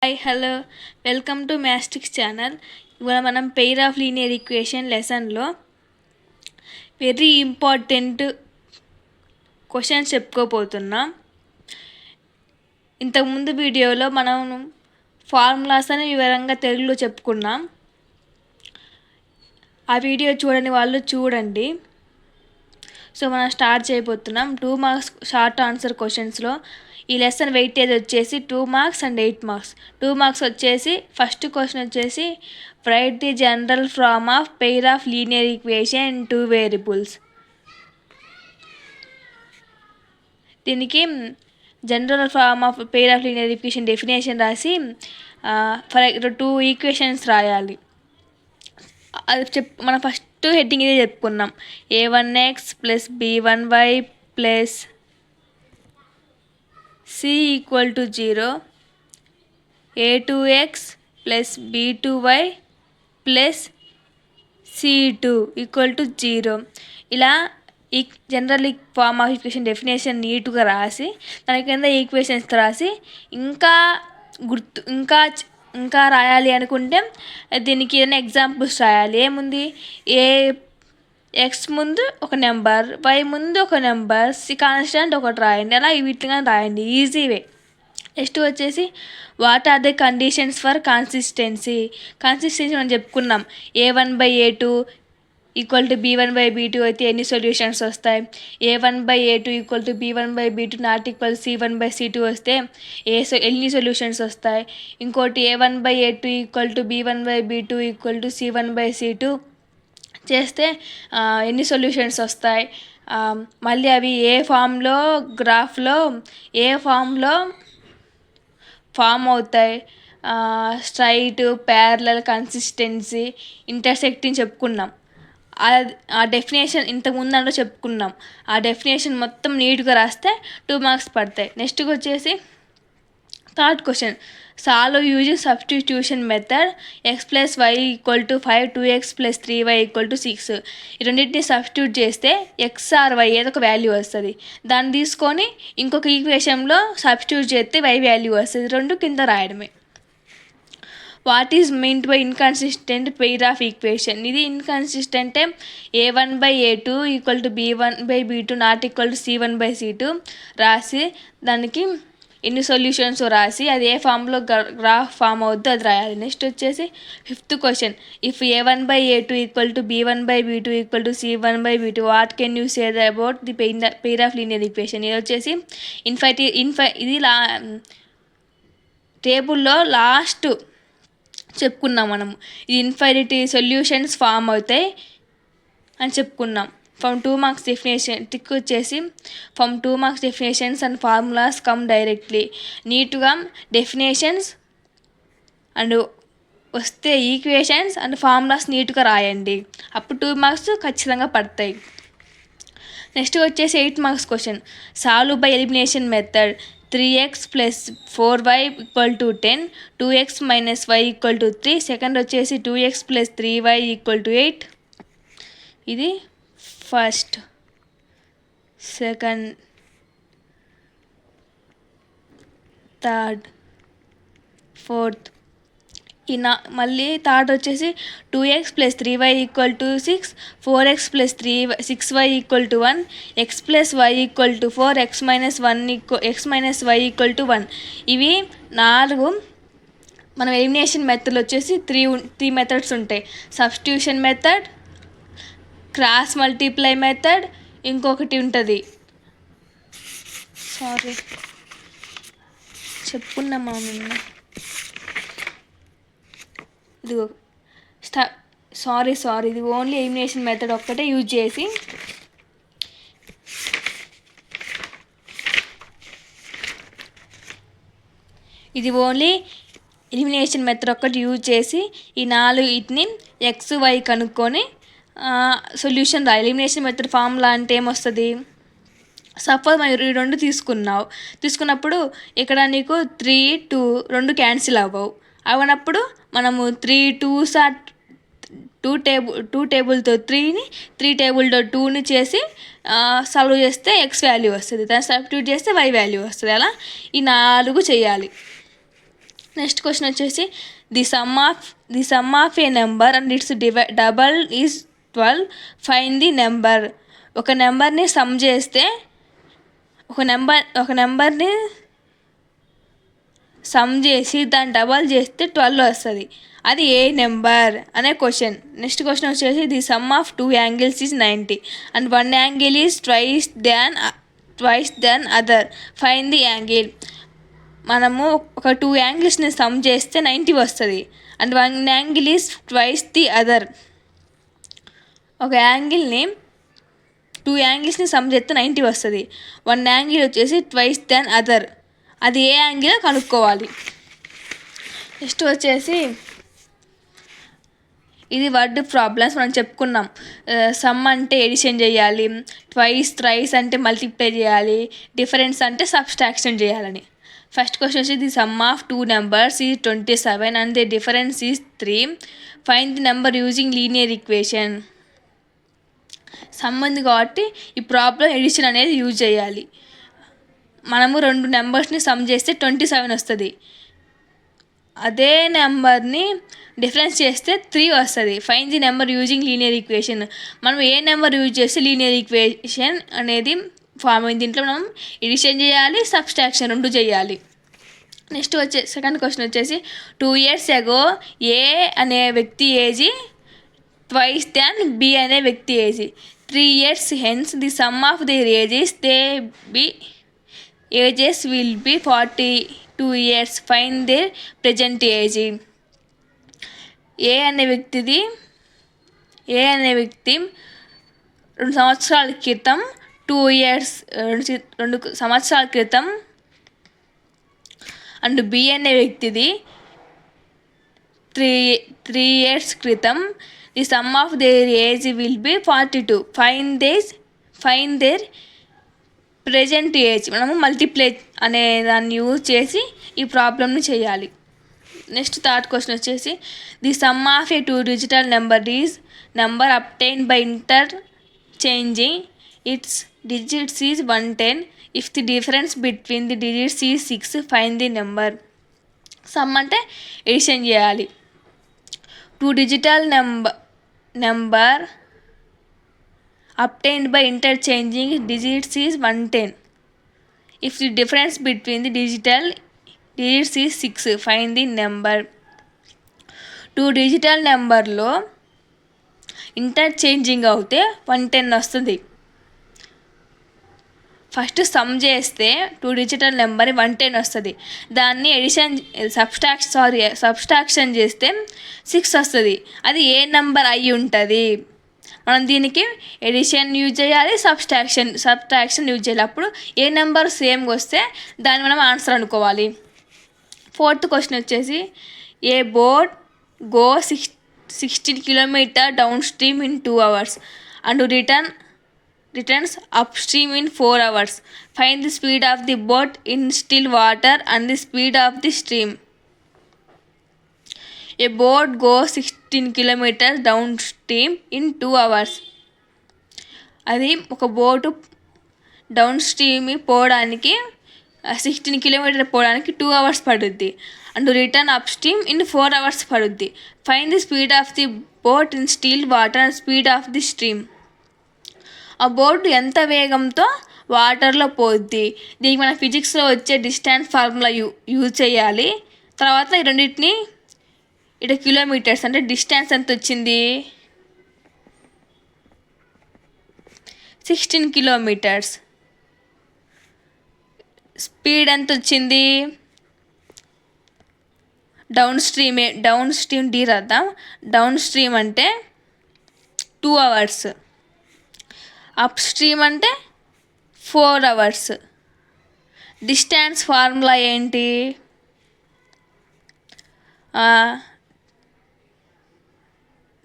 Hi hello welcome to Mathstics channel. ఇవాళ మనం pair of linear equation లెసన్లో very important questions చెప్పుకోబోతున్నాం. ఇంతకుముందు వీడియోలో మనం ఫార్ములాస్ అని వివరంగా తెలుగులో చెప్పుకున్నాం. ఆ వీడియో చూడని వాళ్ళు చూడండి. సో మనం స్టార్ట్ చేయబోతున్నాం. 2 మార్క్స్ షార్ట్ ఆన్సర్ క్వశ్చన్స్లో ఈ లెసన్ వెయిటేజ్ వచ్చేసి 2 మార్క్స్ అండ్ 8 మార్క్స్. 2 మార్క్స్ వచ్చేసి ఫస్ట్ క్వశ్చన్ వచ్చేసి write the general form of pair of linear equation in 2 variables. దీనికి general form of pair of linear equation definition రాసి for 2 equations రాయాలి. అది మనం first heading ఇదే చెప్పుకున్నాం. a1x plus b1y plus c equal to 0, a2x plus b2y plus c2 equal to 0. ఇలా ఈ general form of equation definition నీట్గా రాసి దాని కింద ఈక్వేషన్స్ రాసి ఇంకా రాయాలి అనుకుంటే దీనికి ఏదైనా ఎగ్జాంపుల్స్ రాయాలి. ఏముంది, ఏ ఎక్స్ ముందు ఒక నెంబర్, వై ముందు ఒక నెంబర్, సి కాన్స్టెంట్ ఒకటి రాయండి. అలా వీటిగా రాయండి, ఈజీ వే. నెక్స్ట్ వచ్చేసి what are the conditions for consistency మనం చెప్పుకున్నాం. a1/a2 ఈక్వల్ టు b1/b2 అయితే ఎన్ని సొల్యూషన్స్ వస్తాయి, a1/a2 equal to b1/b2 not equal c1/c2 వస్తే ఎన్ని సొల్యూషన్స్ వస్తాయి. ఇంకోటి a1/a2 equal to b1/b2 equal to c1/c2 చేస్తే ఎన్ని సొల్యూషన్స్ వస్తాయి. మళ్ళీ అవి ఏ ఫామ్లో గ్రాఫ్లో ఏ ఫామ్లో ఫామ్ అవుతాయి, స్ట్రైట్, ప్యారలల్, కన్సిస్టెన్సీ, ఇంటర్సెక్టింగ్ చెప్పుకున్నాం. ఆ డెఫినేషన్ ఇంతకుముందు అంటే చెప్పుకున్నాం. ఆ డెఫినేషన్ మొత్తం నీట్గా రాస్తే 2 మార్క్స్ పడతాయి. నెక్స్ట్ వచ్చేసి third question solve using substitution method x plus Y equal to 5, 2x plus 3y equal to 6. ఈ రెండింటిని సబ్స్టిట్యూట్ చేస్తే x ఆర్ y ఏదో ఒక వాల్యూ వస్తుంది. దాన్ని తీసుకొని ఇంకొక ఈక్వేషన్లో సబ్స్టిట్యూట్ చేస్తే y వాల్యూ వస్తుంది. రెండు కింద రాయడమే. What is meant by inconsistent pair of equation. ఇది ఇన్కన్సిస్టెంటే a1/a2 equal to b1/b2 not equal to c1/c2 రాసి దానికి ఎన్ని సొల్యూషన్స్ రాసి అది ఏ ఫామ్లో గ్రాఫ్ ఫామ్ అవుద్దో అది రాయాలి. నెక్స్ట్ వచ్చేసి fifth question if a1/a2 equal to b1/b2 equal to c1/b2 what can you say about the pair of linear equation. ఇది వచ్చేసి ఇది టేబుల్లో లాస్ట్ చెప్పుకున్నాం మనము. ఇది ఇన్ఫైనిటీ సొల్యూషన్స్ ఫామ్ అవుతాయి అని చెప్పుకున్నాం. ఫ్రమ్ 2 మార్క్స్ డెఫినేషన్ టిక్ వచ్చేసి from 2 marks definitions and formulas come directly. నీట్గా డెఫినేషన్స్ అండ్ వస్తే ఈక్వేషన్స్ అండ్ ఫార్ములాస్ నీట్గా రాయండి. అప్పుడు 2 మార్క్స్ ఖచ్చితంగా పడతాయి. నెక్స్ట్ వచ్చేసి 8 marks question solve by elimination method. 3x plus 4y equal to 10, 2x minus y equal to 3. Second వచ్చేసి 2x plus 3y equal to 8. ఇది ఫస్ట్, సెకండ్, థర్డ్, ఫోర్త్. మళ్ళీ third వచ్చేసి 2x plus 3y equal to 6, 4x plus 6y equal to 1, x plus y equal to 4, x minus y equal to 1. ఇవి 4. మనం elimination మెథడ్లు వచ్చేసి 3 methods ఉంటాయి. Substitution method, cross multiply method, ఇంకొకటి ఉంటుంది చెప్పుకున్నామా నిన్న, ఇదిగో సారీ ఇది ఓన్లీ ఎలిమినేషన్ మెథడ్ ఒక్కటే యూజ్ చేసి ఇది ఓన్లీ ఎలిమినేషన్ మెథడ్ ఒక్కటి యూజ్ చేసి ఈ 4 వీటిని ఎక్స్ వై కనుక్కొని సొల్యూషన్ రా. ఎలిమినేషన్ మెథడ్ ఫార్ములా అంటే ఏమొస్తుంది, సపోజ్ మనం ఈ 2 తీసుకున్నప్పుడు ఇక్కడ నీకు 3, 2 2 క్యాన్సిల్ అవనప్పుడు మనము 3 2s ఆర్ 2 టేబుల్తో 3ని 3 టేబుల్తో 2ని చేసి సాల్వ్ చేస్తే ఎక్స్ వాల్యూ వస్తుంది. దాన్ని సబ్స్టిట్యూట్ చేస్తే వై వాల్యూ వస్తుంది. అలా ఈ 4 చేయాలి. నెక్స్ట్ క్వశ్చన్ వచ్చేసి the sum of A number and it's double is 12. Find the number. ఒక నెంబర్ని సమ్ చేస్తే ఒక నెంబర్ని సమ్ చేసి దాన్ని డబల్ చేస్తే 12 వస్తుంది. అది ఏ నెంబర్ అనే క్వశ్చన్. నెక్స్ట్ క్వశ్చన్ వచ్చేసి the sum of 2 angles is 90 and 1 angle is twice than other. Find the angle. మనము ఒక 2 యాంగిల్స్ని సమ్ చేస్తే 90 వస్తుంది and 1 angle is twice the other. ఒక యాంగిల్ని 2 యాంగిల్స్ని సమ్ చేస్తే 90 వస్తుంది. 1 యాంగిల్ వచ్చేసి ట్వైస్ దెన్ అదర్. అది ఏ యాంగిల్ కనుక్కోవాలి. నెక్స్ట్ వచ్చేసి ఇది వర్డ్ ప్రాబ్లమ్స్ మనం చెప్పుకున్నాం. సమ్ అంటే ఎడిషన్ చేయాలి, థ్రైస్ అంటే మల్టిప్లై చేయాలి, డిఫరెన్స్ అంటే సబ్స్ట్రాక్షన్ చేయాలని. ఫస్ట్ క్వశ్చన్ వచ్చి the sum of 2 numbers is 27 and the difference is 3. Find the number using linear equation. Some ఉంది కాబట్టి ఈ ప్రాబ్లం ఎడిషన్ అనేది యూజ్ చేయాలి. మనము 2 నెంబర్స్ని సమ్ చేస్తే 27 వస్తుంది. అదే నెంబర్ని డిఫరెన్స్ చేస్తే 3 వస్తుంది. Find the number using linear equation. మనం ఏ నెంబర్ యూజ్ చేస్తే లీనియర్ ఈక్వేషన్ అనేది ఫామ్ అయింది. దీంట్లో మనం ఎడిషన్ చేయాలి, సబ్స్ట్రాక్షన్ 2 చేయాలి. నెక్స్ట్ సెకండ్ క్వశ్చన్ వచ్చేసి 2 years ago ఏ అనే వ్యక్తి ఏజ్ ట్వైస్ దాన్ బి అనే వ్యక్తి age. 3 years hence the sum of the ages will be 42 years. Find their present age. A అనే వ్యక్తి 2 సంవత్సరాల క్రితం 2 సంవత్సరాల క్రితం అండ్ బి అనే వ్యక్తిది 3 years క్రితం. The sum of their age will be 42. Find their present age. మనము మల్టిప్లై అనే దాన్ని యూజ్ చేసి ఈ ప్రాబ్లమ్ని చేయాలి. నెక్స్ట్ థర్డ్ క్వశ్చన్ వచ్చేసి the sum of a 2 digital number is number obtained by interchanging its digits is 110. If the difference between the digits is 6. Find the number. Sum అంటే addition చేయాలి. 2 digital number obtained by interchanging digits is 110. If the difference between the digits is 6, find the number. 2 digital నెంబర్లో interchanging అవుతే 110 వస్తుంది. First some చేస్తే 2 digital number 110 వస్తుంది. దాన్ని subtraction చేస్తే 6 వస్తుంది. అది ఏ నెంబర్ అయి ఉంటుంది? మనం దీనికి ఎడిషన్ యూజ్ చేయాలి, సబ్ట్రాక్షన్ యూజ్ చేయాలి. అప్పుడు ఏ నెంబర్ సేమ్గా వస్తే దాన్ని మనం ఆన్సర్ అనుకోవాలి. ఫోర్త్ క్వశ్చన్ వచ్చేసి a boat go 16 kilometers down stream in 2 hours and returns up stream in 4 hours. Find the speed of the boat in still water and the speed of the stream. A boat go 16 kilometers down stream in 2 hours. అది ఒక boat down stream పోవడానికి 16 kilometers పోవడానికి 2 hours పడుద్ది. And return up stream in 4 hours పడుద్ది. Find the speed of the boat in still water and speed of the stream. ఆ boat ఎంత వేగంతో వాటర్లో పోద్ది. దీనికి మన ఫిజిక్స్లో వచ్చే డిస్టెన్స్ ఫార్ములా యూజ్ చేయాలి. తర్వాత ఈ రెండింటిని ఇటు కిలోమీటర్స్ అంటే డిస్టెన్స్ ఎంత వచ్చింది? 16 kilometers. స్పీడ్ ఎంత వచ్చింది? డౌన్ స్ట్రీమ్ డీ రాద్దాం. డౌన్ స్ట్రీమ్ అంటే 2 hours, అప్ స్ట్రీమ్ అంటే 4 hours. డిస్టెన్స్ ఫార్ములా ఏంటి?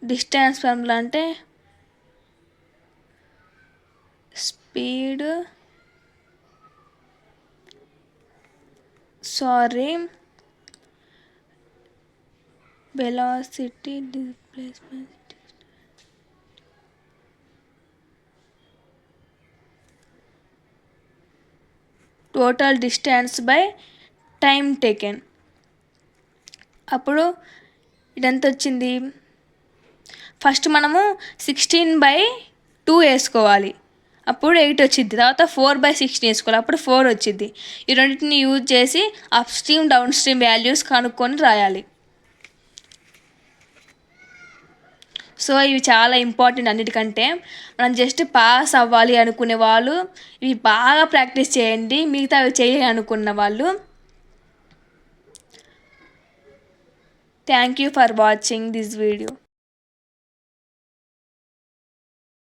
డిస్టెన్స్ ఫార్ములా అంటే velocity displacement total distance by time taken. అప్పుడు ఇదెంత వచ్చింది? ఫస్ట్ మనము 16/2 వేసుకోవాలి, అప్పుడు 8 వచ్చింది. తర్వాత 4/16 వేసుకోవాలి, అప్పుడు 4 వచ్చింది. ఈ రెండింటిని యూజ్ చేసి up stream down stream values కనుక్కొని రాయాలి. సో ఇవి చాలా ఇంపార్టెంట్. అన్నిటికంటే మనం జస్ట్ పాస్ అవ్వాలి అనుకునే వాళ్ళు ఇవి బాగా ప్రాక్టీస్ చేయండి. మిగతా అవి చేయాలి అనుకున్న వాళ్ళు. Thank you for watching this video.